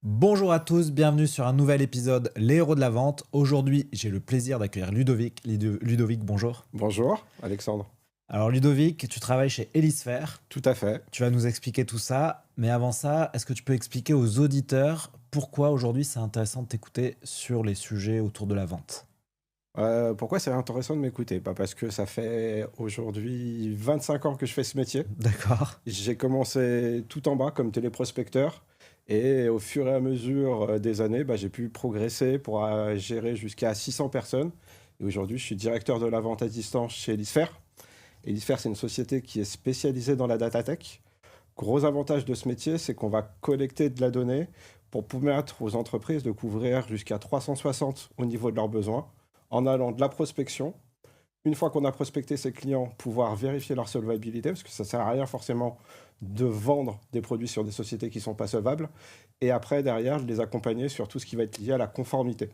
Bonjour à tous, bienvenue sur un nouvel épisode Les Héros de la Vente. Aujourd'hui, j'ai le plaisir d'accueillir Ludovic. Ludovic, bonjour. Bonjour, Alexandre. Alors Ludovic, tu travailles chez Elisphère. Tout à fait. Tu vas nous expliquer tout ça. Mais avant ça, est-ce que tu peux expliquer aux auditeurs pourquoi aujourd'hui c'est intéressant de t'écouter sur les sujets autour de la vente? Pourquoi c'est intéressant de m'écouter? Bah, parce que ça fait aujourd'hui 25 ans que je fais ce métier. D'accord. J'ai commencé tout en bas comme téléprospecteur et au fur et à mesure des années, bah, j'ai pu progresser pour gérer jusqu'à 600 personnes. Et aujourd'hui, je suis directeur de la vente à distance chez Elisphère. Elisphère, c'est une société qui est spécialisée dans la data tech. Gros avantage de ce métier, c'est qu'on va collecter de la donnée pour permettre aux entreprises de couvrir jusqu'à 360 au niveau de leurs besoins, en allant de la prospection. Une fois qu'on a prospecté ses clients, pouvoir vérifier leur solvabilité, parce que ça ne sert à rien forcément de vendre des produits sur des sociétés qui ne sont pas solvables. Et après, derrière, de les accompagner sur tout ce qui va être lié à la conformité.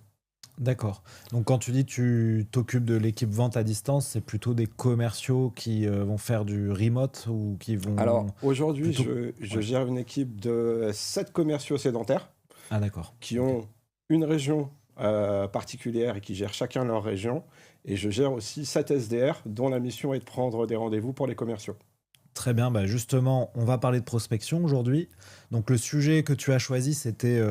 D'accord. Donc quand tu dis tu t'occupes de l'équipe vente à distance, c'est plutôt des commerciaux qui vont faire du remote ou qui vont Alors, aujourd'hui, plutôt... je Ouais. gère une équipe de 7 commerciaux sédentaires Ah d'accord. qui Ok. ont une région particulière et qui gèrent chacun leur région. Et je gère aussi 7 SDR dont la mission est de prendre des rendez-vous pour les commerciaux. Très bien, bah justement, on va parler de prospection aujourd'hui. Donc le sujet que tu as choisi, c'était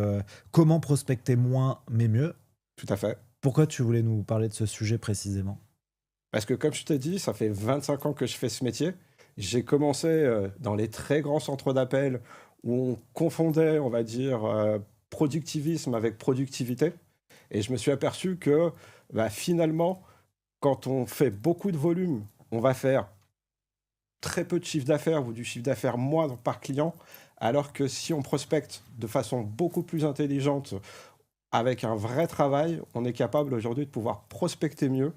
comment prospecter moins mais mieux. Tout à fait. Pourquoi tu voulais nous parler de ce sujet précisément? Parce que comme je t'ai dit, ça fait 25 ans que je fais ce métier. J'ai commencé dans les très grands centres d'appel où on confondait, on va dire, productivisme avec productivité. Et je me suis aperçu que bah, finalement, quand on fait beaucoup de volume, on va faire très peu de chiffre d'affaires ou du chiffre d'affaires moindre par client, alors que si on prospecte de façon beaucoup plus intelligente, avec un vrai travail, on est capable aujourd'hui de pouvoir prospecter mieux,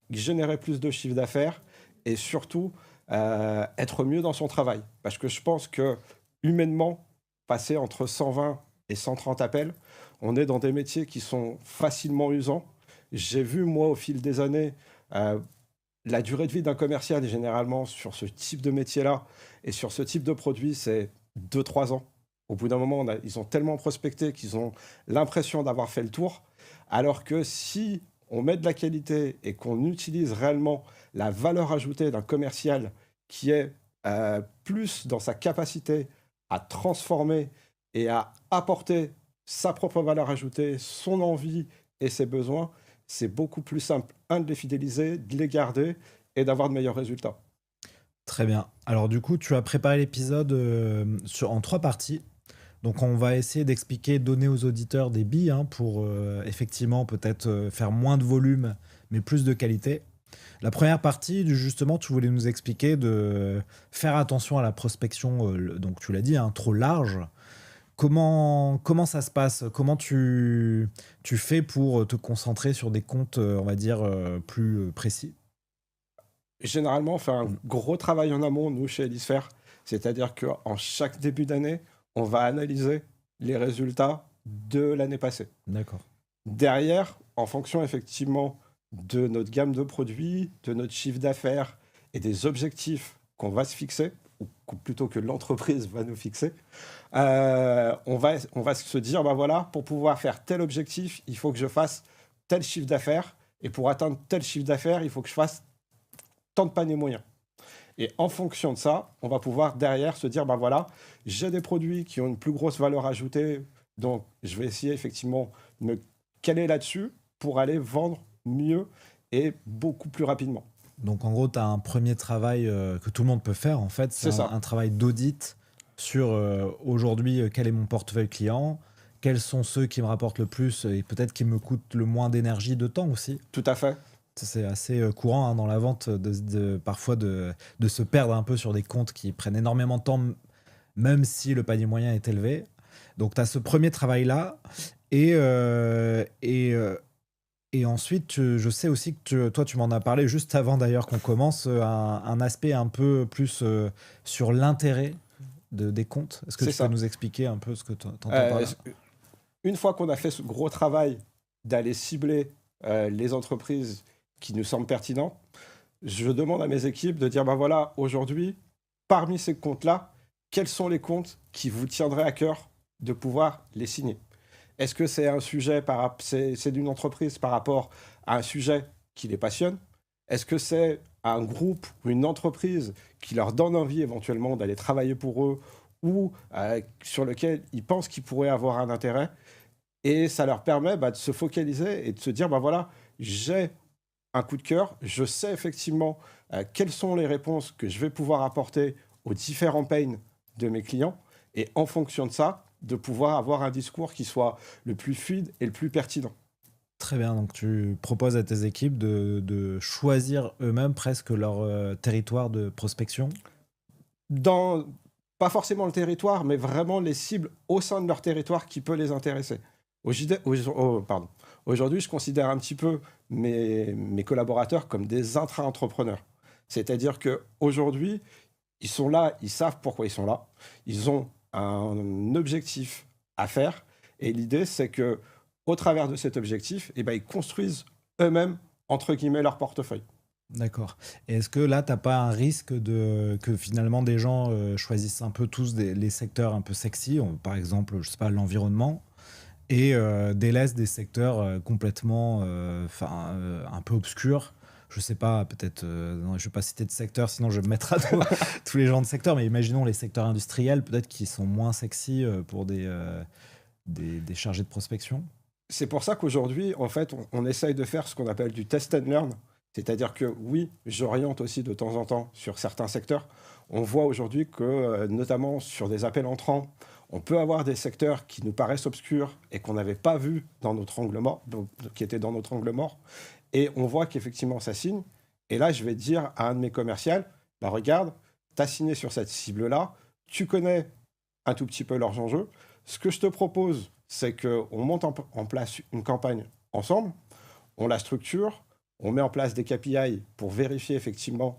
générer plus de chiffre d'affaires et surtout être mieux dans son travail. Parce que je pense que humainement, passer entre 120 et 130 appels, on est dans des métiers qui sont facilement usants. J'ai vu, moi, au fil des années, euh, la durée de vie d'un commercial, généralement, sur ce type de métier-là et sur ce type de produit, c'est 2 3 ans. Au bout d'un moment, ils ont tellement prospecté qu'ils ont l'impression d'avoir fait le tour. Alors que si on met de la qualité et qu'on utilise réellement la valeur ajoutée d'un commercial qui est plus dans sa capacité à transformer et à apporter sa propre valeur ajoutée, son envie et ses besoins, c'est beaucoup plus simple, un, de les fidéliser, de les garder et d'avoir de meilleurs résultats. Très bien. Alors du coup, tu as préparé l'épisode en trois parties. Donc on va essayer d'expliquer, donner aux auditeurs des billes hein, pour effectivement peut-être faire moins de volume mais plus de qualité. La première partie, justement, tu voulais nous expliquer de faire attention à la prospection, donc tu l'as dit, hein, trop large. Comment ça se passe? Comment tu fais pour te concentrer sur des comptes, on va dire, plus précis? Généralement, on fait un Mm. gros travail en amont, nous, chez Elisphère. C'est-à-dire qu'en chaque début d'année, on va analyser les résultats de l'année passée. D'accord. Derrière, en fonction effectivement de notre gamme de produits, de notre chiffre d'affaires et des objectifs qu'on va se fixer, ou plutôt que l'entreprise va nous fixer, on va se dire, bah voilà, pour pouvoir faire tel objectif, il faut que je fasse tel chiffre d'affaires, et pour atteindre tel chiffre d'affaires, il faut que je fasse tant de paniers moyens. Et en fonction de ça, on va pouvoir derrière se dire, ben voilà, j'ai des produits qui ont une plus grosse valeur ajoutée, donc je vais essayer effectivement de me caler là-dessus pour aller vendre mieux et beaucoup plus rapidement. Donc en gros, tu as un premier travail que tout le monde peut faire, en fait, c'est C'est ça, un travail d'audit sur aujourd'hui quel est mon portefeuille client, quels sont ceux qui me rapportent le plus et peut-être qui me coûtent le moins d'énergie, de temps aussi. tout à fait. Ça, c'est assez courant hein, dans la vente parfois de se perdre un peu sur des comptes qui prennent énormément de temps, même si le panier moyen est élevé. Donc tu as ce premier travail-là et, et ensuite, je sais aussi que toi, tu m'en as parlé juste avant d'ailleurs qu'on commence, un aspect un peu plus sur l'intérêt des comptes. Est-ce que C'est tu peux ça. nous expliquer un peu ce que tu entends par Euh, là? une fois qu'on a fait ce gros travail d'aller cibler les entreprises qui nous semblent pertinentes, je demande à mes équipes de dire, ben voilà, aujourd'hui, parmi ces comptes-là, quels sont les comptes qui vous tiendraient à cœur de pouvoir les signer. Est-ce que c'est un sujet, c'est d'une entreprise par rapport à un sujet qui les passionne? Est-ce que c'est un groupe ou une entreprise qui leur donne envie éventuellement d'aller travailler pour eux ou sur lequel ils pensent qu'ils pourraient avoir un intérêt? Et ça leur permet de se focaliser et de se dire, voilà, j'ai un coup de cœur, je sais effectivement quelles sont les réponses que je vais pouvoir apporter aux différents pains de mes clients, et en fonction de ça, de pouvoir avoir un discours qui soit le plus fluide et le plus pertinent. Très bien, donc tu proposes à tes équipes de choisir eux-mêmes presque leur territoire de prospection. Dans, pas forcément le territoire, mais vraiment les cibles au sein de leur territoire qui peut les intéresser. Pardon. Aujourd'hui, je considère un petit peu mes collaborateurs comme des intra-entrepreneurs. C'est-à-dire qu'aujourd'hui, ils sont là, ils savent pourquoi ils sont là. Ils ont un objectif à faire. Et l'idée, c'est que au travers de cet objectif, ils construisent eux-mêmes, entre guillemets, leur portefeuille. D'accord. Et est-ce que là, tu n'as pas un risque que finalement des gens choisissent un peu tous les secteurs un peu sexy, par exemple, je sais pas, l'environnement, et délaissent des secteurs complètement un peu obscurs? Je sais pas, peut-être, non, je vais pas citer de secteur, sinon je vais me mettre à dos tous les gens de secteur, mais imaginons les secteurs industriels, peut-être qui sont moins sexy pour des chargés de prospection. C'est pour ça qu'aujourd'hui, en fait, on essaye de faire ce qu'on appelle du test and learn. C'est-à-dire que oui, j'oriente aussi de temps en temps sur certains secteurs. On voit aujourd'hui que, notamment sur des appels entrants, on peut avoir des secteurs qui nous paraissent obscurs et qu'on n'avait pas vus dans notre angle mort, qui étaient dans notre angle mort. Et on voit qu'effectivement, ça signe. Et là, je vais dire à un de mes commerciaux, regarde, tu as signé sur cette cible-là, tu connais un tout petit peu leurs enjeux. Ce que je te propose, c'est qu'on monte en place une campagne ensemble, on la structure, on met en place des KPI pour vérifier effectivement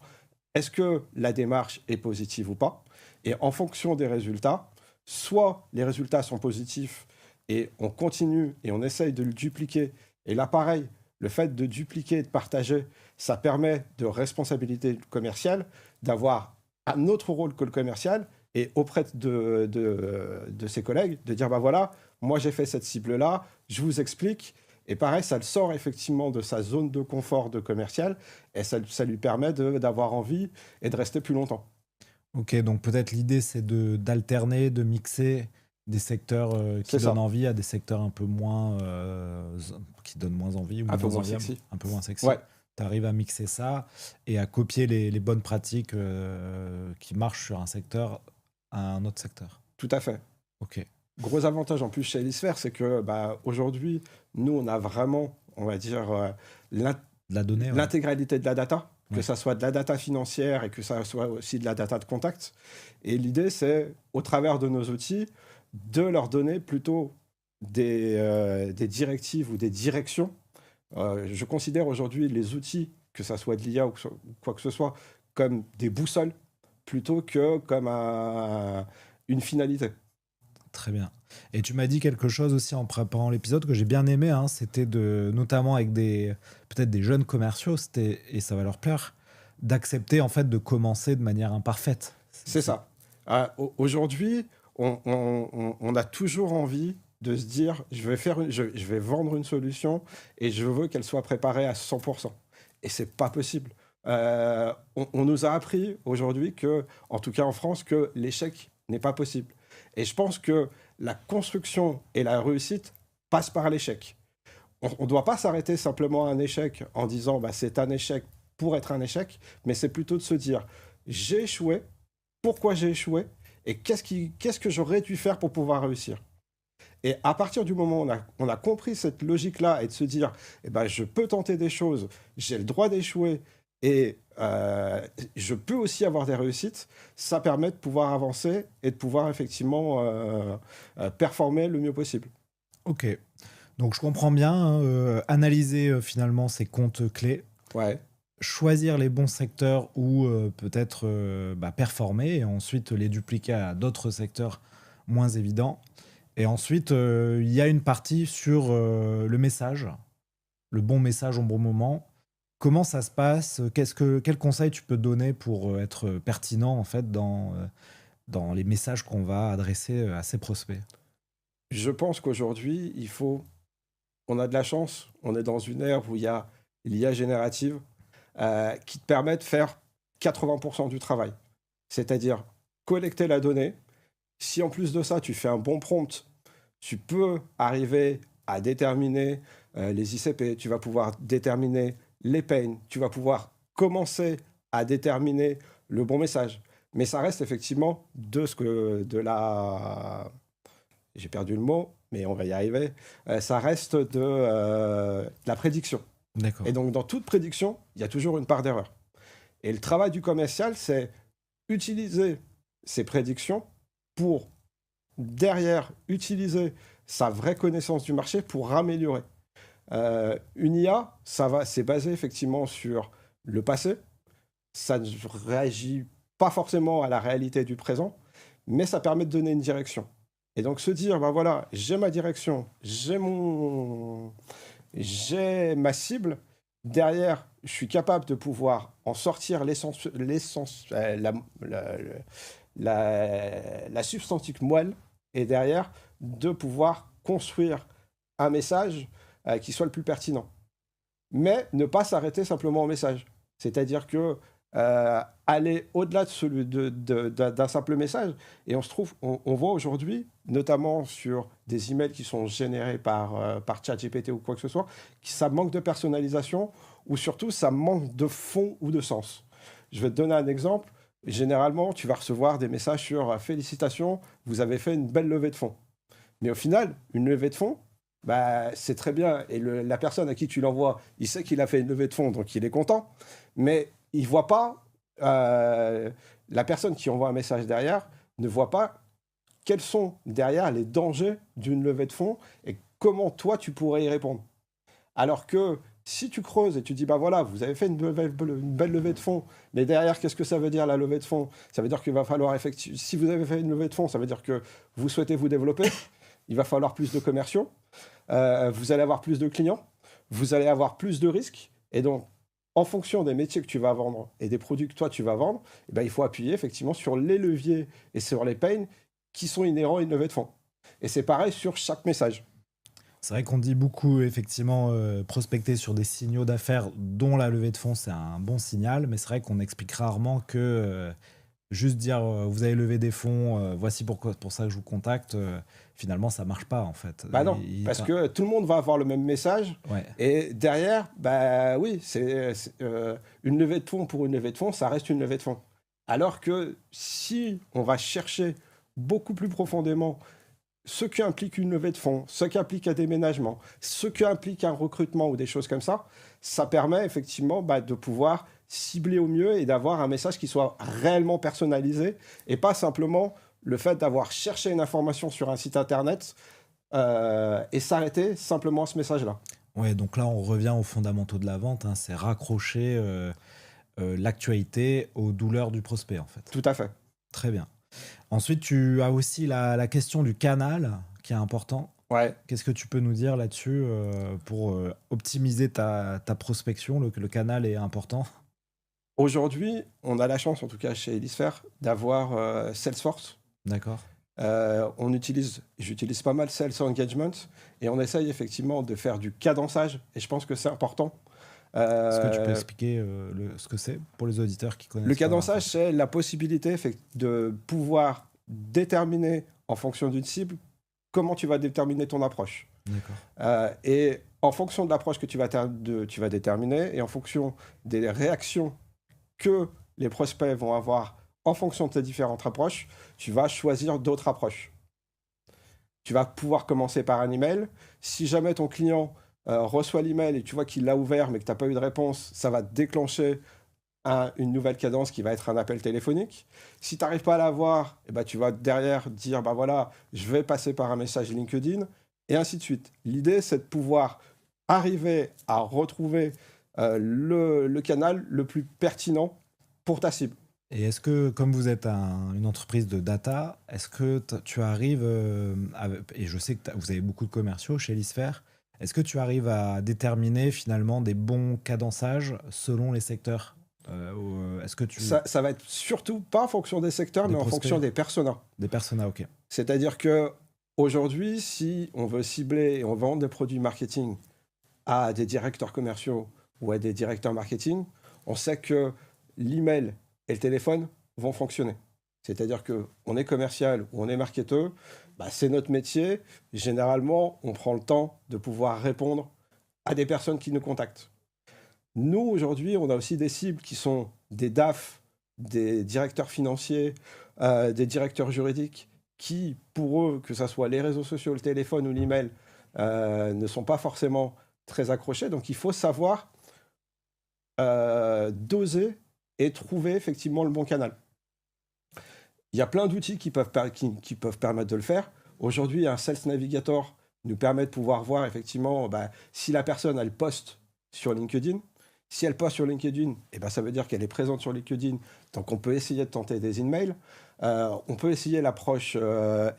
est-ce que la démarche est positive ou pas. Et en fonction des résultats, soit les résultats sont positifs et on continue et on essaye de le dupliquer. Et là, pareil, le fait de dupliquer et de partager, ça permet de responsabiliser le commercial, d'avoir un autre rôle que le commercial et auprès de ses collègues, de dire voilà, moi j'ai fait cette cible-là, je vous explique. Et pareil, ça le sort effectivement de sa zone de confort de commercial et ça lui permet d'avoir envie et de rester plus longtemps. Ok, donc peut-être l'idée c'est d'alterner, de mixer des secteurs qui donnent envie à des secteurs un peu moins qui donnent moins envie, ou un peu moins sexy. Un peu moins sexy. Ouais. Tu arrives à mixer ça et à copier les bonnes pratiques qui marchent sur un secteur à un autre secteur. Tout à fait. Ok. Gros avantage en plus chez Elisphere, c'est que aujourd'hui, nous, on a vraiment, on va dire, l'intégralité de la data, que ça soit de la data financière et que ça soit aussi de la data de contact. Et l'idée, c'est, au travers de nos outils, de leur donner plutôt des directives ou des directions. Je considère aujourd'hui les outils, que ça soit de l'IA ou quoi que ce soit, comme des boussoles, plutôt que comme une finalité. Très bien. Et tu m'as dit quelque chose aussi en préparant l'épisode que j'ai bien aimé, c'était notamment avec peut-être des jeunes commerciaux, et ça va leur plaire, d'accepter en fait de commencer de manière imparfaite. C'est ça. Aujourd'hui, on a toujours envie de se dire je vais vendre une solution et je veux qu'elle soit préparée à 100%. Et c'est pas possible. On nous a appris aujourd'hui que, en tout cas en France, que l'échec n'est pas possible. Et je pense que la construction et la réussite passent par l'échec. On ne doit pas s'arrêter simplement à un échec en disant c'est un échec pour être un échec, mais c'est plutôt de se dire j'ai échoué, pourquoi j'ai échoué et qu'est-ce que j'aurais dû faire pour pouvoir réussir. Et à partir du moment où on a compris cette logique-là et de se dire je peux tenter des choses, j'ai le droit d'échouer et je peux aussi avoir des réussites, ça permet de pouvoir avancer et de pouvoir effectivement performer le mieux possible. Ok, donc je comprends bien, analyser finalement ces comptes clés, choisir les bons secteurs où peut-être performer et ensuite les dupliquer à d'autres secteurs moins évidents. Et ensuite, il y a une partie sur le message, le bon message au bon moment. Comment ça se passe? Quel conseil tu peux donner pour être pertinent en fait dans les messages qu'on va adresser à ses prospects? Je pense qu'aujourd'hui, on a de la chance, on est dans une ère où il y a l'IA générative qui te permet de faire 80% du travail. C'est-à-dire collecter la donnée. Si en plus de ça, tu fais un bon prompt, tu peux arriver à déterminer les ICP, tu vas pouvoir déterminer les pains, tu vas pouvoir commencer à déterminer le bon message. Mais ça reste effectivement j'ai perdu le mot, mais on va y arriver. Ça reste de la prédiction. D'accord. Et donc, dans toute prédiction, il y a toujours une part d'erreur. Et le travail du commercial, c'est utiliser ces prédictions pour, derrière, utiliser sa vraie connaissance du marché pour améliorer. Une IA, c'est basé effectivement sur le passé. Ça ne réagit pas forcément à la réalité du présent, mais ça permet de donner une direction. Et donc se dire, ben voilà, j'ai ma direction, j'ai ma cible. Derrière, je suis capable de pouvoir en sortir la substantique moelle, et derrière, de pouvoir construire un message qui soit le plus pertinent. Mais ne pas s'arrêter simplement au message. C'est-à-dire que aller au-delà d'un simple message. Et on voit aujourd'hui, notamment sur des emails qui sont générés par ChatGPT ou quoi que ce soit, que ça manque de personnalisation ou surtout ça manque de fond ou de sens. Je vais te donner un exemple. Généralement, tu vas recevoir des messages sur félicitations, vous avez fait une belle levée de fonds. Mais au final, une levée de fonds, bah, c'est très bien. Et la personne à qui tu l'envoies, il sait qu'il a fait une levée de fonds, donc il est content. Mais il voit pas, la personne qui envoie un message derrière ne voit pas quels sont derrière les dangers d'une levée de fonds et comment toi tu pourrais y répondre. Alors que si tu creuses et tu dis, bah voilà, vous avez fait une belle levée de fonds, mais derrière, qu'est-ce que ça veut dire la levée de fonds? Ça veut dire qu'il va falloir effectivement, si vous avez fait une levée de fonds, ça veut dire que vous souhaitez vous développer, il va falloir plus de commerciaux, vous allez avoir plus de clients, vous allez avoir plus de risques, et donc, en fonction des métiers que tu vas vendre et des produits que toi tu vas vendre, eh ben, il faut appuyer effectivement sur les leviers et sur les pains qui sont inhérents à une levée de fonds. Et c'est pareil sur chaque message. C'est vrai qu'on dit beaucoup, effectivement, prospecter sur des signaux d'affaires dont la levée de fonds, c'est un bon signal, mais c'est vrai qu'on explique rarement que juste dire vous avez levé des fonds, voici pour ça que je vous contacte, finalement, ça marche pas en fait. Bah non, parce que tout le monde va avoir le même message. Ouais. Et derrière, bah oui, une levée de fonds pour une levée de fonds, ça reste une levée de fonds. Alors que si on va chercher beaucoup plus profondément ce qui implique une levée de fonds, ce qui implique un déménagement, ce qui implique un recrutement ou des choses comme ça permet effectivement de pouvoir cibler au mieux et d'avoir un message qui soit réellement personnalisé et pas simplement le fait d'avoir cherché une information sur un site internet et s'arrêter simplement à ce message-là. Ouais, donc là, on revient aux fondamentaux de la vente, hein, c'est raccrocher l'actualité aux douleurs du prospect en fait. Tout à fait. Très bien. Ensuite, tu as aussi la question du canal qui est important. Ouais. Qu'est-ce que tu peux nous dire là-dessus pour optimiser ta prospection? Le canal est important. Aujourd'hui, on a la chance, en tout cas chez Elisphère, d'avoir Salesforce. D'accord. J'utilise pas mal Sales Engagement et on essaye effectivement de faire du cadençage et je pense que c'est important. Est-ce que tu peux expliquer ce que c'est pour les auditeurs qui connaissent Le pas, cadençage, c'est la possibilité de pouvoir déterminer en fonction d'une cible comment tu vas déterminer ton approche. D'accord. Et en fonction de l'approche que tu vas déterminer et en fonction des réactions que les prospects vont avoir en fonction de tes différentes approches, tu vas choisir d'autres approches. Tu vas pouvoir commencer par un email. Si jamais ton client reçoit l'email et tu vois qu'il l'a ouvert mais que tu n'as pas eu de réponse, ça va déclencher une nouvelle cadence qui va être un appel téléphonique. Si tu n'arrives pas à l'avoir, tu vas derrière dire voilà, je vais passer par un message LinkedIn et ainsi de suite. L'idée, c'est de pouvoir arriver à retrouver le canal le plus pertinent pour ta cible. Et est-ce que, comme vous êtes une entreprise de data, est-ce que tu arrives, et je sais que vous avez beaucoup de commerciaux chez Elisphère, est-ce que tu arrives à déterminer finalement des bons cadençages selon les secteurs? Est-ce que ça va être surtout pas en fonction des secteurs, mais en fonction des personas. Des personas, ok. C'est-à-dire que Aujourd'hui, si on veut cibler et on vend des produits marketing à des directeurs commerciaux ou à des directeurs marketing, on sait que l'email et le téléphone vont fonctionner. C'est-à-dire qu'on est commercial ou on est marketeur, c'est notre métier. Généralement, on prend le temps de pouvoir répondre à des personnes qui nous contactent. Nous, aujourd'hui, on a aussi des cibles qui sont des DAF, des directeurs financiers, des directeurs juridiques, qui, pour eux, que ce soit les réseaux sociaux, le téléphone ou l'email, ne sont pas forcément très accrochés. Donc, il faut savoir doser et trouver effectivement le bon canal. Il y a plein d'outils qui peuvent permettre de le faire. Aujourd'hui, un Sales Navigator nous permet de pouvoir voir effectivement si la personne, elle poste sur LinkedIn. Si elle poste sur LinkedIn, ça veut dire qu'elle est présente sur LinkedIn. Donc, on peut essayer de tenter des emails. On peut essayer l'approche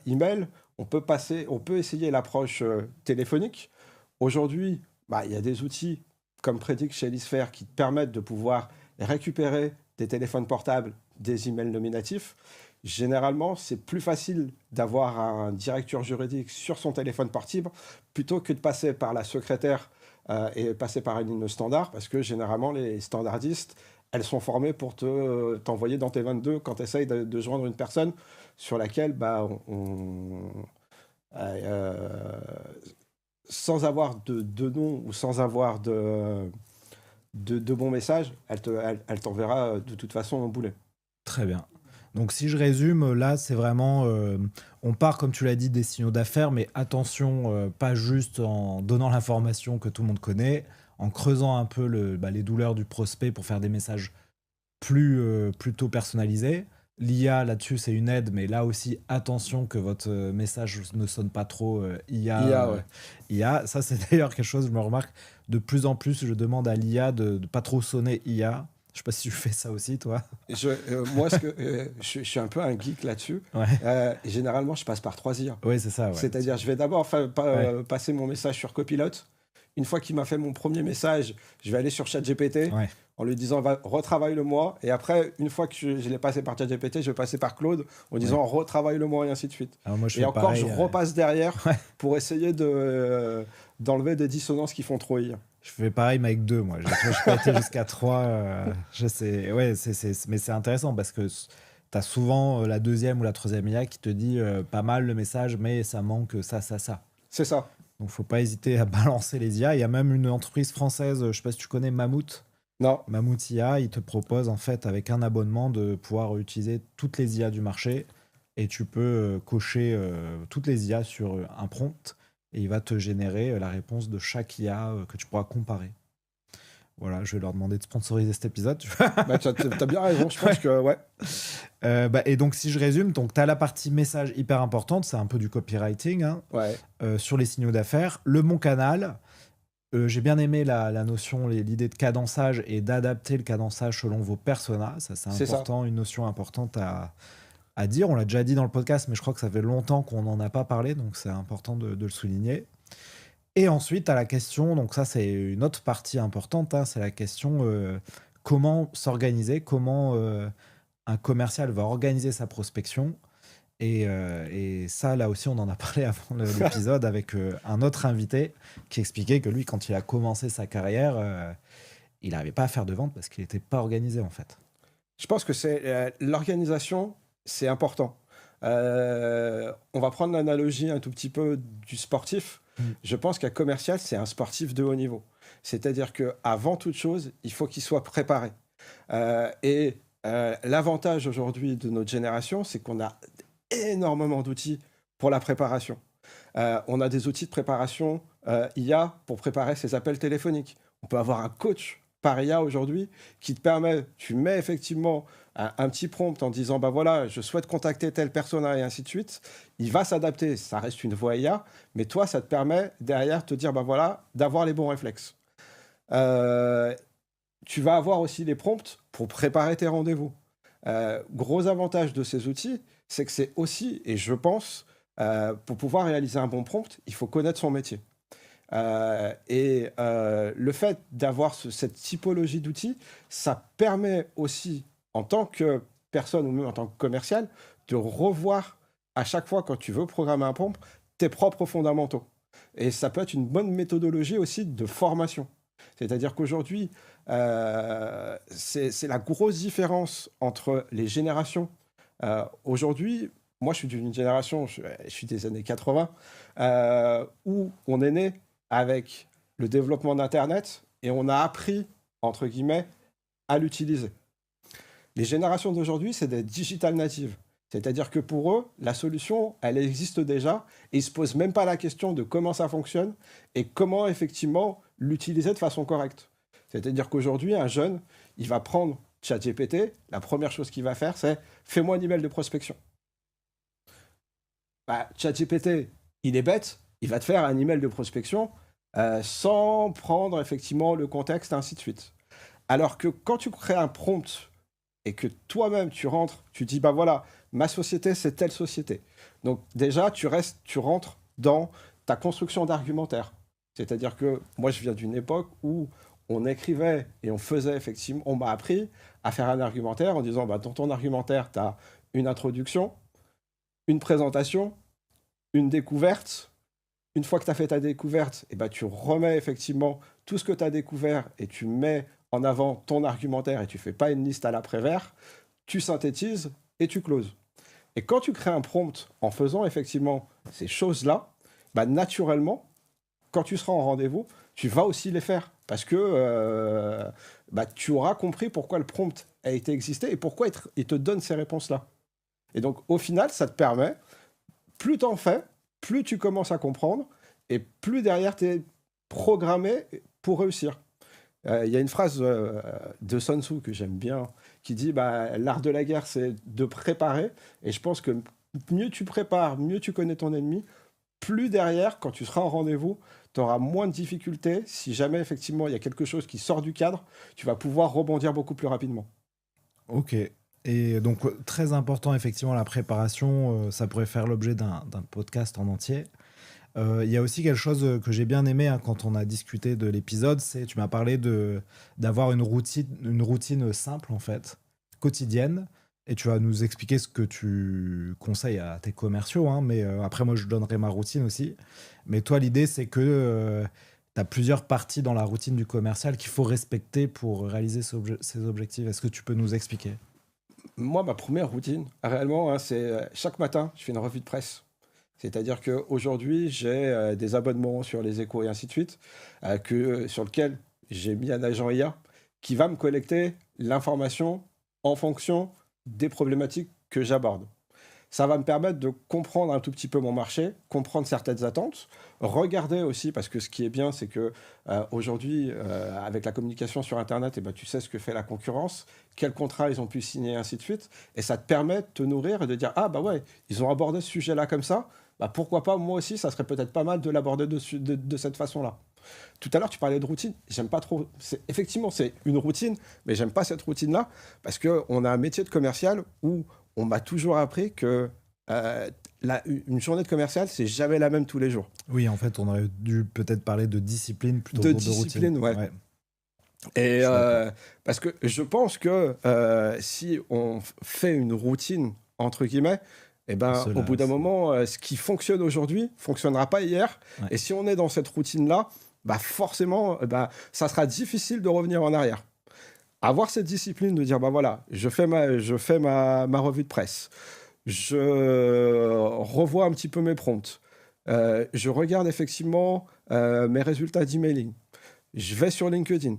email. On peut essayer l'approche téléphonique. Aujourd'hui, il y a des outils comme Predict chez Elisphere qui te permettent de pouvoir récupérer des téléphones portables, des emails nominatifs. Généralement, c'est plus facile d'avoir un directeur juridique sur son téléphone portable plutôt que de passer par la secrétaire et passer par une ligne standard, parce que généralement, les standardistes, elles sont formées pour t'envoyer dans tes 22 quand tu essayes de joindre une personne sur laquelle, sans avoir de nom ou sans avoir de bons messages, elle t'enverra de toute façon en boulet. Très bien. Donc si je résume, là c'est vraiment, on part comme tu l'as dit des signaux d'affaires, mais attention, pas juste en donnant l'information que tout le monde connaît, en creusant un peu les douleurs du prospect pour faire des messages plutôt personnalisés. L'IA là-dessus c'est une aide, mais là aussi attention que votre message ne sonne pas trop IA. IA, ça c'est d'ailleurs quelque chose, je me remarque, de plus en plus je demande à l'IA de ne pas trop sonner IA. Je sais pas si tu fais ça aussi, toi. Moi, je suis un peu un geek là-dessus. Ouais. Généralement, je passe par 3 IA. Oui, c'est ça. Ouais. C'est-à-dire, je vais d'abord passer mon message sur Copilot. Une fois qu'il m'a fait mon premier message, je vais aller sur ChatGPT en lui disant retravaille-le-moi. Et après, une fois que je l'ai passé par ChatGPT, je vais passer par Claude en disant retravaille-le-moi et ainsi de suite. Alors moi, et encore, pareil, je repasse derrière pour essayer d'enlever des dissonances qui font trop IA. Je fais pareil, mais avec 2, moi. Je n'ai pas été jusqu'à 3. Je sais. Ouais, mais c'est intéressant parce que tu as souvent la deuxième ou la troisième IA qui te dit pas mal le message, mais ça manque ça. C'est ça. Donc, il ne faut pas hésiter à balancer les IA. Il y a même une entreprise française, je ne sais pas si tu connais Mammouth. Non. Mammouth IA, il te propose en fait avec un abonnement de pouvoir utiliser toutes les IA du marché et tu peux cocher toutes les IA sur un prompt. Et il va te générer la réponse de chaque IA que tu pourras comparer. Voilà, je vais leur demander de sponsoriser cet épisode. Tu as bien raison, je pense que ouais. Et donc, si je résume, tu as la partie message hyper importante, c'est un peu du copywriting sur les signaux d'affaires. Le bon canal, j'ai bien aimé la notion, l'idée de cadençage et d'adapter le cadençage selon vos personas. Ça, c'est important, une notion importante à dire. On l'a déjà dit dans le podcast, mais je crois que ça fait longtemps qu'on n'en a pas parlé, donc c'est important de le souligner. Et ensuite, à la question, donc ça c'est une autre partie importante, c'est la question comment s'organiser, comment un commercial va organiser sa prospection. Et ça, là aussi, on en a parlé avant l'épisode avec un autre invité qui expliquait que lui, quand il a commencé sa carrière, il n'arrivait pas à faire de vente parce qu'il n'était pas organisé en fait. Je pense que c'est l'organisation. C'est important. On va prendre l'analogie un tout petit peu du sportif. Je pense qu'un commercial, c'est un sportif de haut niveau. C'est-à-dire qu'avant toute chose, il faut qu'il soit préparé. L'avantage aujourd'hui de notre génération, c'est qu'on a énormément d'outils pour la préparation. On a des outils de préparation IA pour préparer ses appels téléphoniques. On peut avoir un coach par IA aujourd'hui qui te permet, tu mets effectivement un petit prompt en disant voilà, je souhaite contacter telle personne et ainsi de suite. Il va s'adapter, ça reste une voix IA, mais toi, ça te permet derrière de te dire voilà, d'avoir les bons réflexes. Tu vas avoir aussi les prompts pour préparer tes rendez-vous. Gros avantage de ces outils, c'est que c'est aussi, et je pense, pour pouvoir réaliser un bon prompt, il faut connaître son métier. Le fait d'avoir cette typologie d'outils, ça permet aussi, en tant que personne ou même en tant que commercial, de revoir à chaque fois quand tu veux programmer un prompt, tes propres fondamentaux. Et ça peut être une bonne méthodologie aussi de formation. C'est-à-dire qu'aujourd'hui, c'est la grosse différence entre les générations. Aujourd'hui, moi je suis d'une génération, je suis des années 80, où on est né avec le développement d'Internet et on a appris, entre guillemets, à l'utiliser. Les générations d'aujourd'hui, c'est des digital natives. C'est-à-dire que pour eux, la solution, elle existe déjà et ils ne se posent même pas la question de comment ça fonctionne et comment effectivement l'utiliser de façon correcte. C'est-à-dire qu'aujourd'hui, un jeune, il va prendre ChatGPT, la première chose qu'il va faire, c'est « fais-moi un email de prospection ». ChatGPT, il est bête, il va te faire un email de prospection sans prendre effectivement le contexte, ainsi de suite. Alors que quand tu crées un prompt et que toi-même tu rentres, tu dis bah voilà, ma société c'est telle société. Donc déjà tu rentres dans ta construction d'argumentaire. C'est-à-dire que moi je viens d'une époque où on écrivait et on faisait effectivement, on m'a appris à faire un argumentaire en disant bah dans ton argumentaire tu as une introduction, une présentation, une découverte. Une fois que tu as fait ta découverte, et tu remets effectivement tout ce que tu as découvert et tu mets en avant ton argumentaire et tu fais pas une liste à l'après-vert, tu synthétises et tu closes. Et quand tu crées un prompt en faisant effectivement ces choses-là, naturellement, quand tu seras en rendez-vous, tu vas aussi les faire parce que tu auras compris pourquoi le prompt a été existé et pourquoi il te donne ces réponses-là. Et donc, au final, ça te permet, plus t'en fais, plus tu commences à comprendre et plus derrière tu es programmé pour réussir. Il y a une phrase de Sun Tzu que j'aime bien qui dit l'art de la guerre c'est de préparer et je pense que mieux tu prépares, mieux tu connais ton ennemi, plus derrière quand tu seras en rendez-vous, tu auras moins de difficultés. Si jamais effectivement il y a quelque chose qui sort du cadre, tu vas pouvoir rebondir beaucoup plus rapidement. Ok. Et donc, très important, effectivement, la préparation, ça pourrait faire l'objet d'un podcast en entier. Il y a aussi quelque chose que j'ai bien aimé quand on a discuté de l'épisode, c'est tu m'as parlé d'avoir une routine simple, en fait, quotidienne, et tu vas nous expliquer ce que tu conseilles à tes commerciaux, hein, mais après, moi, je donnerai ma routine aussi. Mais toi, l'idée, c'est que tu as plusieurs parties dans la routine du commercial qu'il faut respecter pour réaliser ces objectifs. Est-ce que tu peux nous expliquer ? Moi, ma première routine, réellement, c'est chaque matin, je fais une revue de presse. C'est-à-dire qu'aujourd'hui, j'ai des abonnements sur les Échos et ainsi de suite, sur lesquels j'ai mis un agent IA qui va me collecter l'information en fonction des problématiques que j'aborde. Ça va me permettre de comprendre un tout petit peu mon marché, comprendre certaines attentes, regarder aussi, parce que ce qui est bien, c'est que aujourd'hui, avec la communication sur Internet, tu sais ce que fait la concurrence, quels contrats ils ont pu signer, et ainsi de suite, et ça te permet de te nourrir et de dire « Ah bah ouais, ils ont abordé ce sujet-là comme ça, pourquoi pas, moi aussi, ça serait peut-être pas mal de l'aborder de cette façon-là. » Tout à l'heure, tu parlais de routine. J'aime pas trop. Effectivement, c'est une routine, mais j'aime pas cette routine-là parce qu'on a un métier de commercial où on m'a toujours appris que une journée de commercial, c'est jamais la même tous les jours. Oui, en fait, on aurait dû peut-être parler de discipline plutôt que de discipline, routine. Ouais. Et parce que je pense que si on fait une routine, entre guillemets, au bout d'un moment, ce qui fonctionne aujourd'hui fonctionnera pas hier. Ouais. Et si on est dans cette routine-là, forcément, ça sera difficile de revenir en arrière. Avoir cette discipline de dire, voilà, je fais ma revue de presse. Je revois un petit peu mes prompts. Je regarde effectivement mes résultats d'emailing. Je vais sur LinkedIn.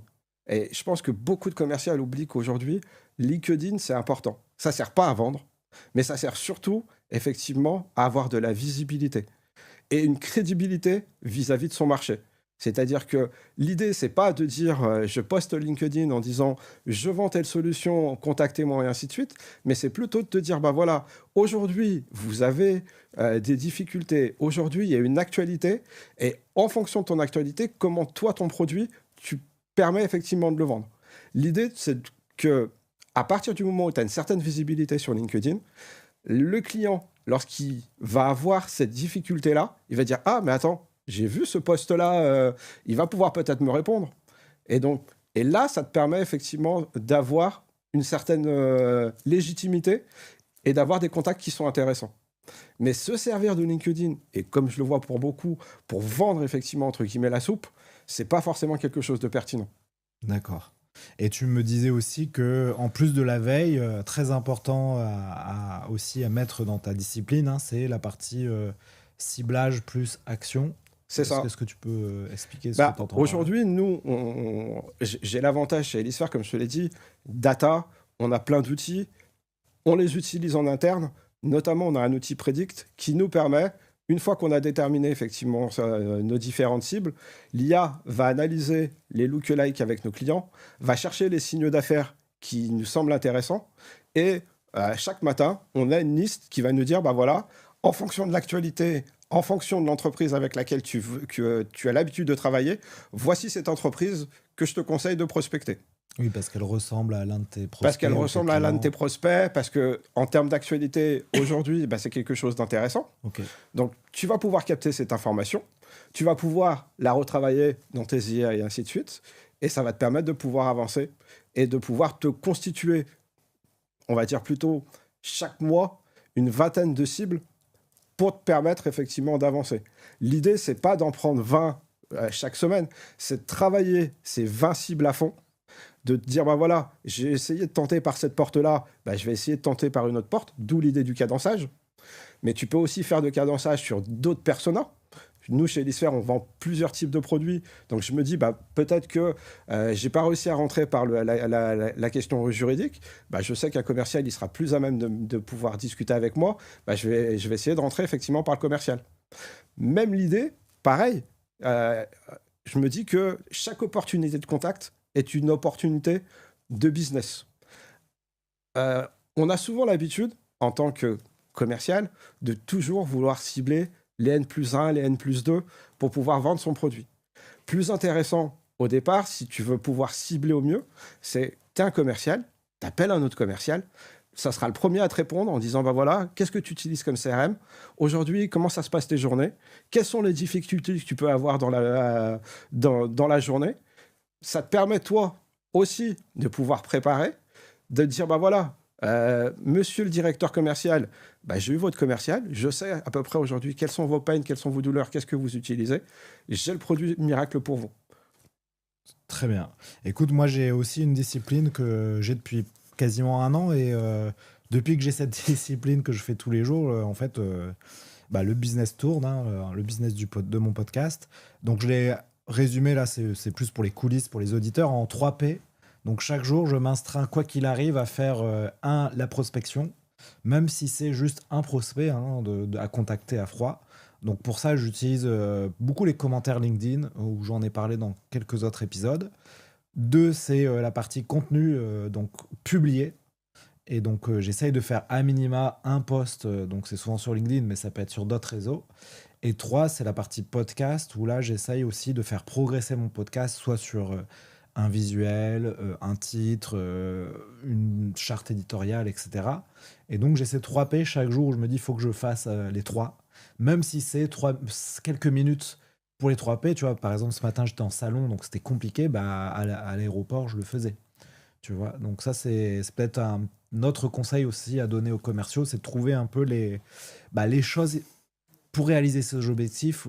Et je pense que beaucoup de commerciaux oublient qu'aujourd'hui, LinkedIn, c'est important. Ça ne sert pas à vendre, mais ça sert surtout, effectivement, à avoir de la visibilité et une crédibilité vis-à-vis de son marché. C'est-à-dire que l'idée, c'est pas de dire je poste LinkedIn en disant je vends telle solution, contactez-moi et ainsi de suite, mais c'est plutôt de te dire voilà, aujourd'hui, vous avez des difficultés, aujourd'hui, il y a une actualité, et en fonction de ton actualité, comment toi, ton produit, tu permets effectivement de le vendre. L'idée, c'est que à partir du moment où tu as une certaine visibilité sur LinkedIn, le client, lorsqu'il va avoir cette difficulté-là, il va dire « Ah, mais attends, j'ai vu ce poste-là, il va pouvoir peut-être me répondre. » Et là, ça te permet effectivement d'avoir une certaine légitimité et d'avoir des contacts qui sont intéressants. Mais se servir de LinkedIn, et comme je le vois pour beaucoup, pour vendre effectivement, entre guillemets, la soupe, c'est pas forcément quelque chose de pertinent. D'accord. Et tu me disais aussi que, en plus de la veille, très important aussi à mettre dans ta discipline, hein, c'est la partie ciblage plus action. C'est ça. Est-ce que tu peux expliquer ce que Bah, tu entends par là? aujourd'hui, nous, j'ai l'avantage chez Elisphère, comme je te l'ai dit, data, on a plein d'outils, on les utilise en interne, notamment on a un outil Predict qui nous permet, une fois qu'on a déterminé effectivement nos différentes cibles, l'IA va analyser les lookalikes avec nos clients, va chercher les signaux d'affaires qui nous semblent intéressants, et chaque matin, on a une liste qui va nous dire, bah voilà, en fonction de l'actualité, en fonction de l'entreprise avec laquelle que tu as l'habitude de travailler, voici cette entreprise que je te conseille de prospecter. Oui, parce qu'elle ressemble à l'un de tes Parce qu'elle prospects ou tes ressemble à l'un de tes clients. prospects, parce que en termes d'actualité, aujourd'hui, bah, c'est quelque chose d'intéressant. Ok. Donc, tu vas pouvoir capter cette information, tu vas pouvoir la retravailler dans tes IA et ainsi de suite, et ça va te permettre de pouvoir avancer et de pouvoir te constituer, on va dire plutôt chaque mois, une vingtaine de cibles pour te permettre effectivement d'avancer. L'idée, c'est pas d'en prendre 20 chaque semaine, c'est de travailler ces 20 cibles à fond, de te dire, bah voilà, j'ai essayé de tenter par cette porte-là, bah, je vais essayer de tenter par une autre porte, d'où l'idée du cadençage. Mais tu peux aussi faire de cadençage sur d'autres personas. Nous, chez Elisphère, on vend plusieurs types de produits. Donc, je me dis, bah, peut-être que j'ai pas réussi à rentrer par la question juridique. Bah, je sais qu'un commercial, il sera plus à même de pouvoir discuter avec moi. Bah, je vais essayer de rentrer effectivement par le commercial. Même l'idée, pareil, euh, je me dis que chaque opportunité de contact est une opportunité de business. On a souvent l'habitude, en tant que commercial, de toujours vouloir cibler les N plus 1, les N plus 2 pour pouvoir vendre son produit. Plus intéressant au départ, si tu veux pouvoir cibler au mieux, c'est tu es un commercial, tu appelles un autre commercial, ça sera le premier à te répondre en disant, bah voilà, qu'est-ce que tu utilises comme CRM? Aujourd'hui, comment ça se passe tes journées? Quelles sont les difficultés que tu peux avoir dans la journée? Ça te permet, toi, aussi, de pouvoir préparer, de te dire, bah voilà, monsieur le directeur commercial, bah, j'ai eu votre commercial, je sais à peu près aujourd'hui quelles sont vos peines, quelles sont vos douleurs, qu'est-ce que vous utilisez. J'ai le produit miracle pour vous. Très bien. Écoute, moi j'ai aussi une discipline que j'ai depuis quasiment un an et depuis que j'ai cette discipline que je fais tous les jours, en fait, bah, le business tourne, hein, le business de mon podcast. Donc je l'ai résumé là, c'est plus pour les coulisses, pour les auditeurs, en 3 P. Donc chaque jour, je m'instreins, quoi qu'il arrive, à faire la prospection, même si c'est juste un prospect hein, à contacter à froid. Donc pour ça, j'utilise beaucoup les commentaires LinkedIn, où j'en ai parlé dans quelques autres épisodes. 2, c'est la partie contenu, donc publié. Et donc, j'essaye de faire à minima un post, donc c'est souvent sur LinkedIn, mais ça peut être sur d'autres réseaux. Et 3, c'est la partie podcast, où là, j'essaye aussi de faire progresser mon podcast, soit sur un visuel, un titre, une charte éditoriale, etc. Et donc, j'ai ces 3 P chaque jour où je me dis, il faut que je fasse les 3, même si c'est quelques minutes pour les 3 P. Tu vois, par exemple, ce matin, j'étais en salon, donc c'était compliqué, bah, à l'aéroport, je le faisais. Tu vois, donc ça, c'est peut-être un autre conseil aussi à donner aux commerciaux, c'est de trouver un peu les choses pour réaliser ces objectifs,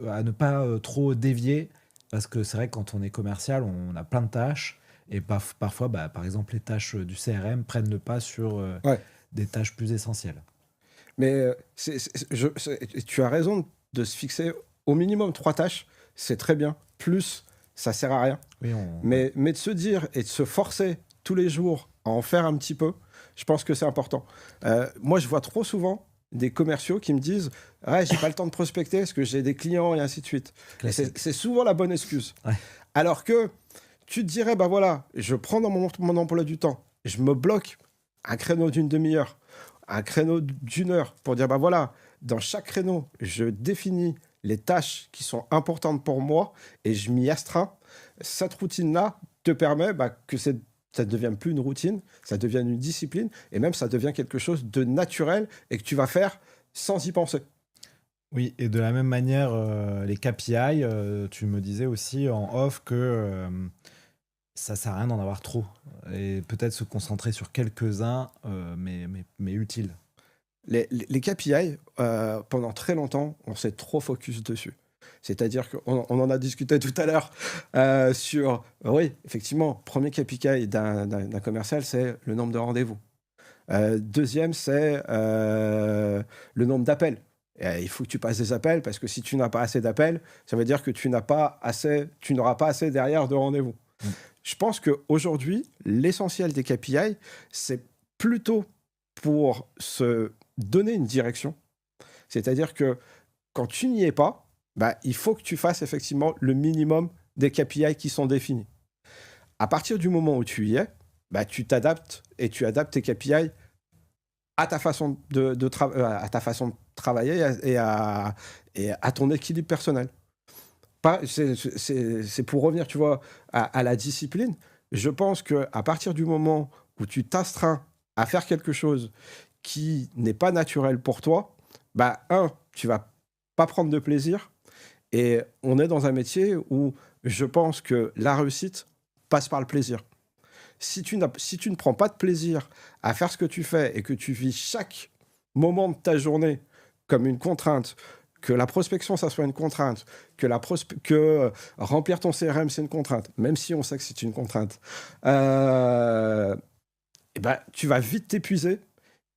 à ne pas trop dévier, parce que c'est vrai que quand on est commercial, on a plein de tâches, et parfois, bah, par exemple, les tâches du CRM prennent le pas sur Ouais. des tâches plus essentielles. Mais tu as raison de se fixer au minimum 3 tâches, c'est très bien. Plus, ça sert à rien. Oui, ouais. Mais de se dire et de se forcer tous les jours à en faire un petit peu, je pense que c'est important. Moi, je vois trop souvent des commerciaux qui me disent ouais, j'ai pas le temps de prospecter parce que j'ai des clients et ainsi de suite. Et Classique. c'est souvent la bonne excuse. Ouais. Alors que tu te dirais, bah voilà, je prends dans mon emploi du temps, je me bloque un créneau d'une demi-heure, un créneau d'une heure pour dire, bah voilà, dans chaque créneau, je définis les tâches qui sont importantes pour moi et je m'y astreins. Cette routine-là te permet bah, que ça ne devienne plus une routine, ça devienne une discipline et même ça devient quelque chose de naturel et que tu vas faire sans y penser. Oui, et de la même manière, les KPI, tu me disais aussi en off que ça sert à rien d'en avoir trop. Et peut-être se concentrer sur quelques-uns, mais utiles. Les KPI, pendant très longtemps, on s'est trop focus dessus. C'est-à-dire qu'on en a discuté tout à l'heure sur, oui, effectivement, premier KPI d'un commercial, c'est le nombre de rendez-vous. Deuxième, c'est le nombre d'appels. Il faut que tu passes des appels parce que si tu n'as pas assez d'appels, ça veut dire que tu n'auras pas assez derrière de rendez-vous. Mm. Je pense qu'aujourd'hui, l'essentiel des KPI, c'est plutôt pour se donner une direction. C'est-à-dire que quand tu n'y es pas, bah, il faut que tu fasses effectivement le minimum des KPI qui sont définis. À partir du moment où tu y es, bah, tu t'adaptes et tu adaptes tes KPI à ta façon à ta façon de travailler et à ton équilibre personnel. C'est pour revenir, tu vois, à la discipline. Je pense qu'à partir du moment où tu t'astreins à faire quelque chose qui n'est pas naturel pour toi, bah, tu vas pas prendre de plaisir. Et on est dans un métier où je pense que la réussite passe par le plaisir. Si tu ne prends pas de plaisir à faire ce que tu fais et que tu vis chaque moment de ta journée comme une contrainte, que la prospection, ça soit une contrainte, que remplir ton CRM, c'est une contrainte, même si on sait que c'est une contrainte, et ben, tu vas vite t'épuiser